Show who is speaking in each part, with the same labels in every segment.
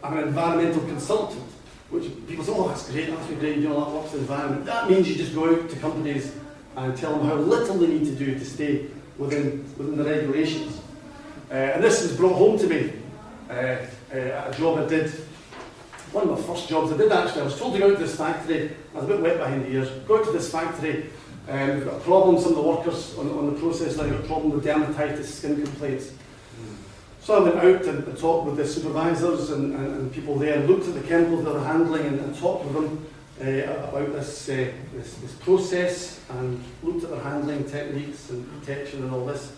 Speaker 1: I'm an environmental consultant, which people say, oh, that's great, that's great, you know, that works in the environment. That means you just go out to companies and tell them how little they need to do to stay within the regulations. And this was brought home to me at a job I did. One of my first jobs I did actually, I was told to go out to this factory. I was a bit wet behind the ears. Go out to this factory, we've got a problem, some of the workers on the process line have a problem with dermatitis, skin complaints. So I went out and talked with the supervisors and people there, and looked at the chemicals they were handling and talked with them about this process, and looked at their handling techniques and protection and all this.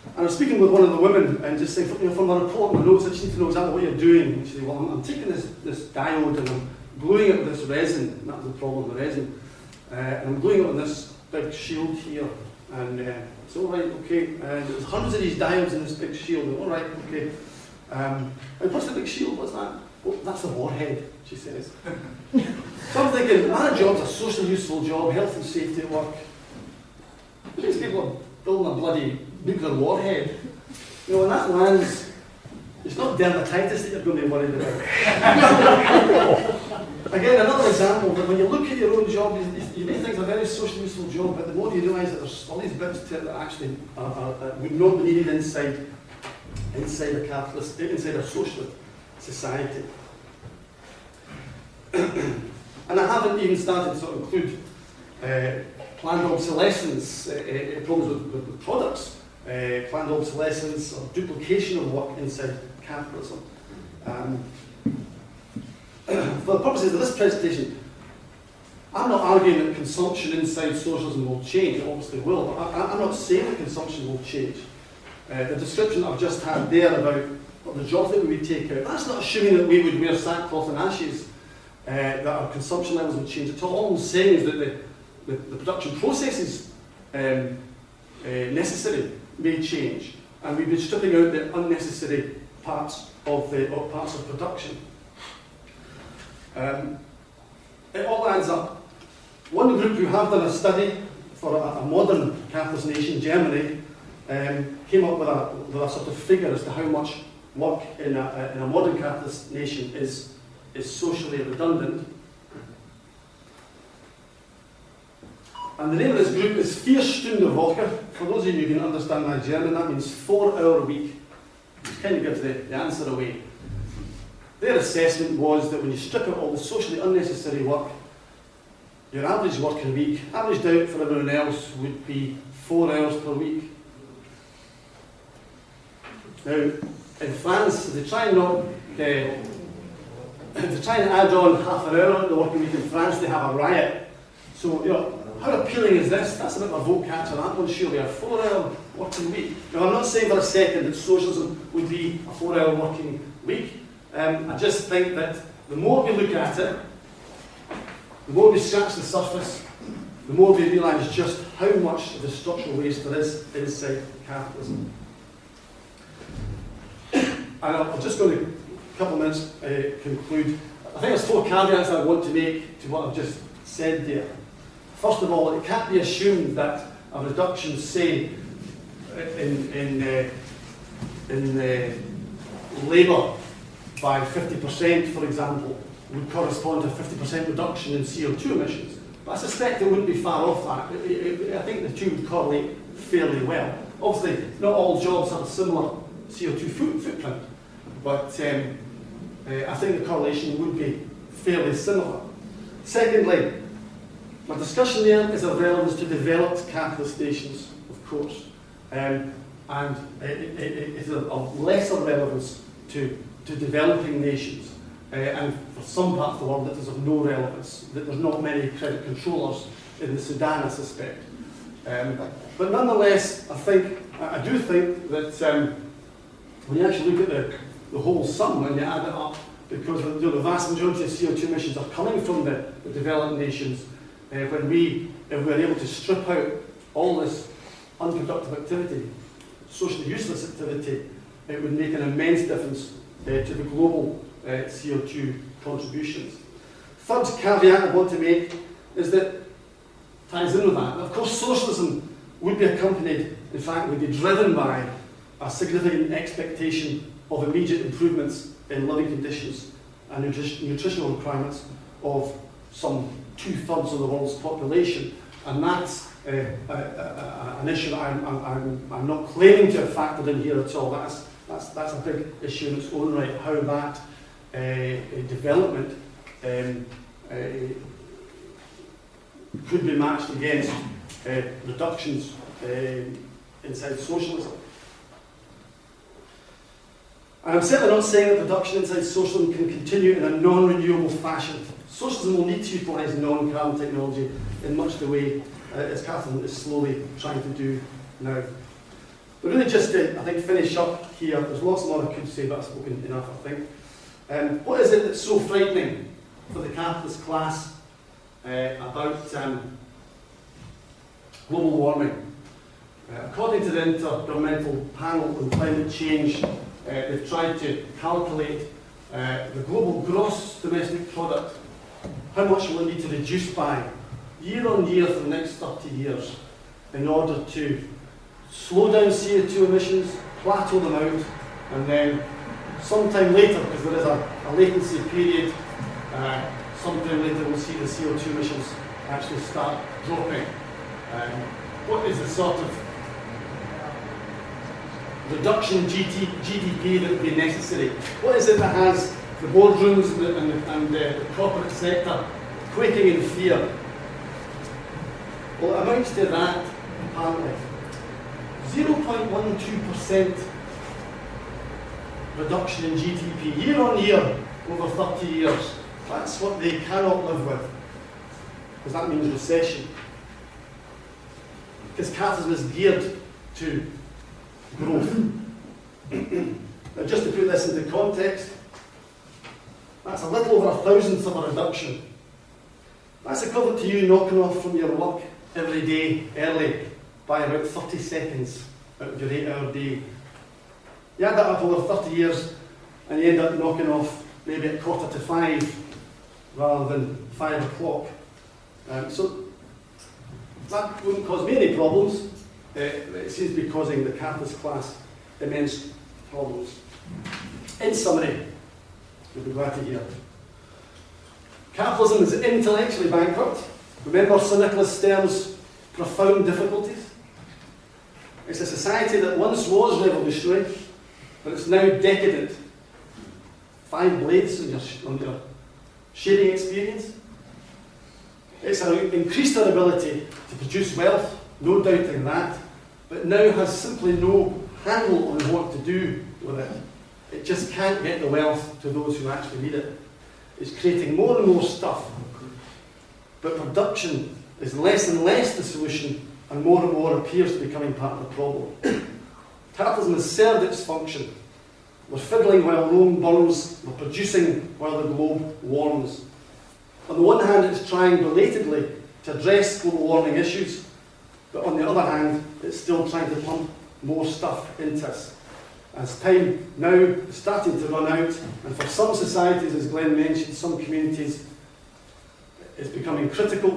Speaker 1: And I was speaking with one of the women and just saying, from my report, my notes, I just need to know exactly what you're doing. And she said, well, I'm taking this diode and I'm gluing it with this resin. And that was the problem with the resin. And I'm gluing it on this big shield here. And it's all right, okay. And there's hundreds of these diodes in this big shield. And all right, okay. And what's the big shield? What's that? Oh, that's the warhead, she says. So I'm thinking, my job's a socially useful job, health and safety at work. These people are building a bloody nuclear warhead. You know, when that lands, it's not dermatitis that you're going to be worried about. Again, another example, that when you look at your own job, you may think it's a very socially useful job, but the more you realise that there's all these bits to it that actually would not be needed inside a capitalist, inside a socialist society. And I haven't even started to sort of include planned obsolescence, problems with products, planned obsolescence or duplication of work inside capitalism. For the purposes of this presentation, I'm not arguing that consumption inside socialism will change. It obviously will, but I'm not saying that consumption will change. The description I've just had there about the jobs that we would take out, that's not assuming that we would wear sackcloth and ashes, that our consumption levels would change at all. All I'm saying is that the production processes necessary may change, and we'd be stripping out the unnecessary parts of production. It all adds up. One group who have done a study for a modern capitalist nation, Germany, came up with a sort of figure as to how much work in a modern capitalist nation is socially redundant. And the name of this group is 4 Stunden Woche. For those of you who can understand my German, that means 4-hour week. Which kind of gives the answer away. Their assessment was that when you strip out all the socially unnecessary work, your average working week, averaged out for everyone else, would be 4 hours per week. Now, in France, they try and add on half an hour to the working week in France, they have a riot. So, you know, how appealing is this? That's a bit of a vote catcher, that one, surely, a 4-hour working week. Now, I'm not saying for a second that socialism would be a 4-hour working week. I just think that the more we look at it, the more we scratch the surface, the more we realise just how much of the structural waste there is inside capitalism. And I'm just going to, a couple of minutes, conclude. I think there's 4 caveats I want to make to what I've just said there. First of all, it can't be assumed that a reduction, say, in labour by 50%, for example, would correspond to a 50% reduction in CO2 emissions. But I suspect it wouldn't be far off that. I think the two would correlate fairly well. Obviously, not all jobs have a similar CO2 footprint, but I think the correlation would be fairly similar. Secondly, my discussion there is of relevance to developed capitalist nations, of course, and it is of lesser relevance to developing nations, and for some parts of the world it is of no relevance, that there's not many credit controllers in the Sudan, I suspect. But nonetheless, I do think that when you actually look at the whole sum, when you add it up, because the vast majority of CO2 emissions are coming from the developed nations, if we're able to strip out all this unproductive activity, socially useless activity, it would make an immense difference to the global CO2 contributions. Third caveat I want to make is that ties in with that. Of course, socialism would be accompanied, in fact, would be driven by a significant expectation of immediate improvements in living conditions and nutritional requirements of some 2/3 of the world's population. And that's an issue that I'm not claiming to have factored in here at all. That's a big issue in its own right, how that development could be matched against reductions inside socialism. And I'm certainly not saying that reduction inside socialism can continue in a non-renewable fashion. Socialism will need to utilise non-carbon technology in much the way as capitalism is slowly trying to do now. But really just to, I think, finish up here, there's lots more I could say, but I've spoken enough, I think. What is it that's so frightening for the capitalist class about global warming? According to the Intergovernmental Panel on Climate Change, they've tried to calculate the global gross domestic product, how much will it need to reduce by year on year for the next 30 years in order to slow down CO2 emissions, plateau them out, and then sometime later, because there is a latency period, sometime later we'll see the CO2 emissions actually start dropping. What is the sort of reduction in GDP that would be necessary? What is it that has the boardrooms and the corporate sector quaking in fear? Well, it amounts to that, apparently. 0.12% reduction in GDP year on year over 30 years. That's what they cannot live with, because that means recession. Because capitalism is geared to growth. Now, just to put this into context, that's a little over 1,000th of a reduction. That's equivalent to you knocking off from your work every day early by about 30 seconds out of your 8-hour day. You add that up over 30 years and you end up knocking off maybe at 4:45 rather than 5 o'clock. So that wouldn't cause me any problems. It seems to be causing the capitalist class immense problems. In summary, you'll be glad to hear, capitalism is intellectually bankrupt. Remember Sir Nicholas Stern's profound difficulties? It's a society that once was revolutionary, but it's now decadent. 5 blades on your shading experience. It's increased our ability to produce wealth, no doubting that, but now has simply no handle on what to do with it. It just can't get the wealth to those who actually need it. It's creating more and more stuff, but production is less and less the solution, and more appears to be becoming part of the problem. Capitalism has served its function. We're fiddling while Rome burns, we're producing while the globe warms. On the one hand, it's trying belatedly to address global warming issues, but on the other hand, it's still trying to pump more stuff into us. As time now is starting to run out, and for some societies, as Glenn mentioned, some communities, it's becoming critical.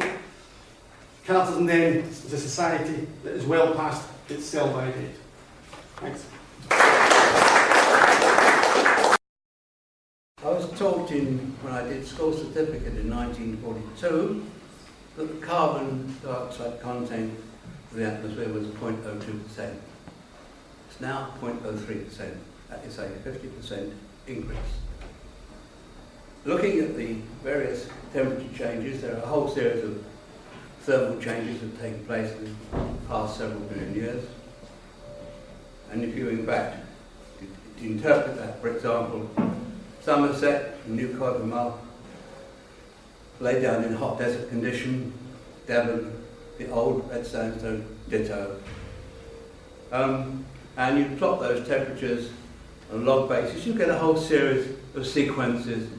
Speaker 1: Capitalism then is a society that is well past its sell-by date. Thanks.
Speaker 2: I was taught when I did school certificate in 1942 that the carbon dioxide content of the atmosphere was 0.02%. It's now 0.03%. That is a 50% increase. Looking at the various temperature changes, there are a whole series of thermal changes that have taken place in the past several million years. And if you, in fact, to interpret that, for example, Somerset and New Codorniu lay down in hot desert condition, Devon, the old red sandstone, ditto. And you plot those temperatures on a log basis, you get a whole series of sequences.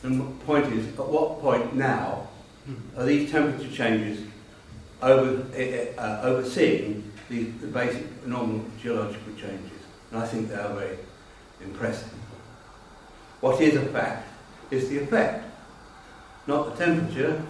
Speaker 2: And the point is, at what point now are these temperature changes overseeing the basic normal geological changes? And I think they are very impressive. What is a fact is the effect, not the temperature,